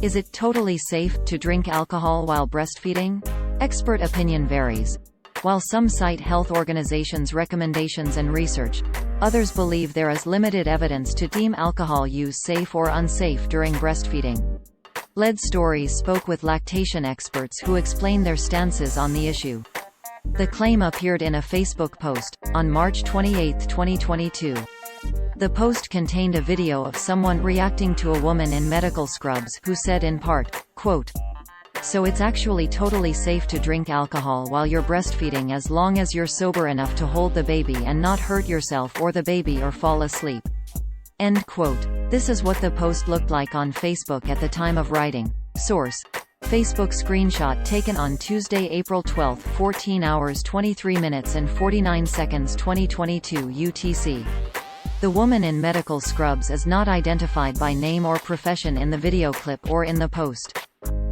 Is it totally safe to drink alcohol while breastfeeding? Expert opinion varies. While some cite health organizations' recommendations and research, others believe there is limited evidence to deem alcohol use safe or unsafe during breastfeeding. Lead Stories spoke with lactation experts who explained their stances on the issue. The claim appeared in a Facebook post, on March 28, 2022. The post contained a video of someone reacting to a woman in medical scrubs who said in part, quote, "So it's actually totally safe to drink alcohol while you're breastfeeding as long as you're sober enough to hold the baby and not hurt yourself or the baby or fall asleep." End quote. This is what the post looked like on Facebook at the time of writing. Source: Facebook screenshot taken on Tuesday, April 12, 14 hours 23 minutes and 49 seconds 2022 UTC. The woman in medical scrubs is not identified by name or profession in the video clip or in the post.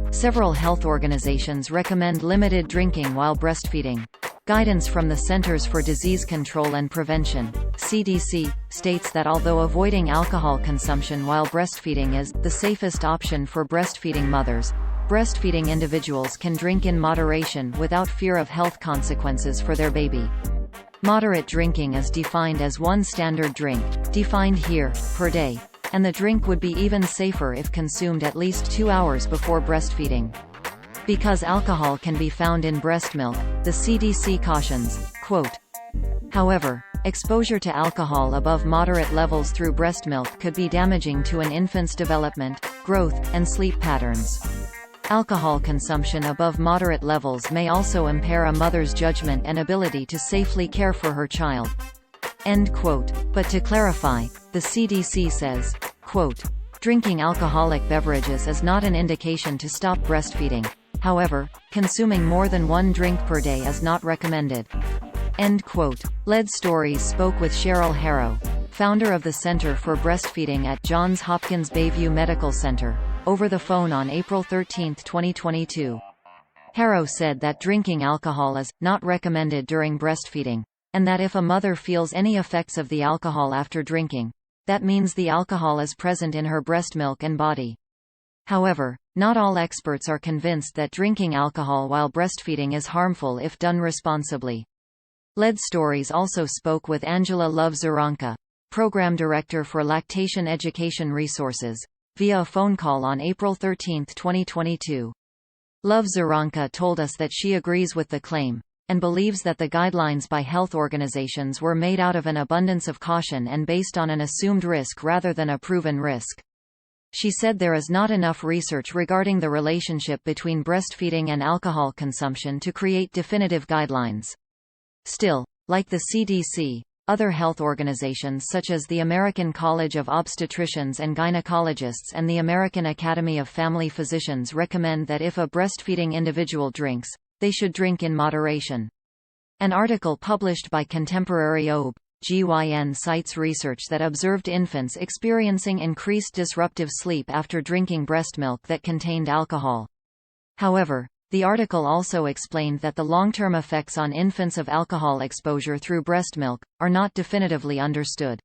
Several health organizations recommend limited drinking while breastfeeding. Guidance from the Centers for Disease Control and Prevention, CDC, states that although avoiding alcohol consumption while breastfeeding is the safest option for breastfeeding mothers, breastfeeding individuals can drink in moderation without fear of health consequences for their baby. Moderate drinking is defined as one standard drink, defined here, per day, and the drink would be even safer if consumed at least 2 hours before breastfeeding. Because alcohol can be found in breast milk, the CDC cautions, quote, "However, exposure to alcohol above moderate levels through breast milk could be damaging to an infant's development, growth, and sleep patterns. Alcohol consumption above moderate levels may also impair a mother's judgment and ability to safely care for her child." End quote. But to clarify, the CDC says, quote, "Drinking alcoholic beverages is not an indication to stop breastfeeding. However, consuming more than one drink per day is not recommended." End quote. Lead Stories spoke with Cheryl Harrow, founder of the Center for Breastfeeding at Johns Hopkins Bayview Medical Center, over the phone on April 13, 2022. Harrow said that drinking alcohol is not recommended during breastfeeding, and that if a mother feels any effects of the alcohol after drinking, that means the alcohol is present in her breast milk and body. However, not all experts are convinced that drinking alcohol while breastfeeding is harmful if done responsibly. Lead Stories also spoke with Angela Love-Zaranka, Program Director for Lactation Education Resources, via a phone call on April 13, 2022. Love-Zaranka told us that she agrees with the claim, and believes that the guidelines by health organizations were made out of an abundance of caution and based on an assumed risk rather than a proven risk. She said there is not enough research regarding the relationship between breastfeeding and alcohol consumption to create definitive guidelines. Still, like the CDC, other health organizations such as the American College of Obstetricians and Gynecologists and the American Academy of Family Physicians recommend that if a breastfeeding individual drinks, they should drink in moderation. An article published by contemporary OB/GYN cites research that observed infants experiencing increased disruptive sleep after drinking breast milk that contained alcohol. However, the article also explained that the long-term effects on infants of alcohol exposure through breast milk are not definitively understood.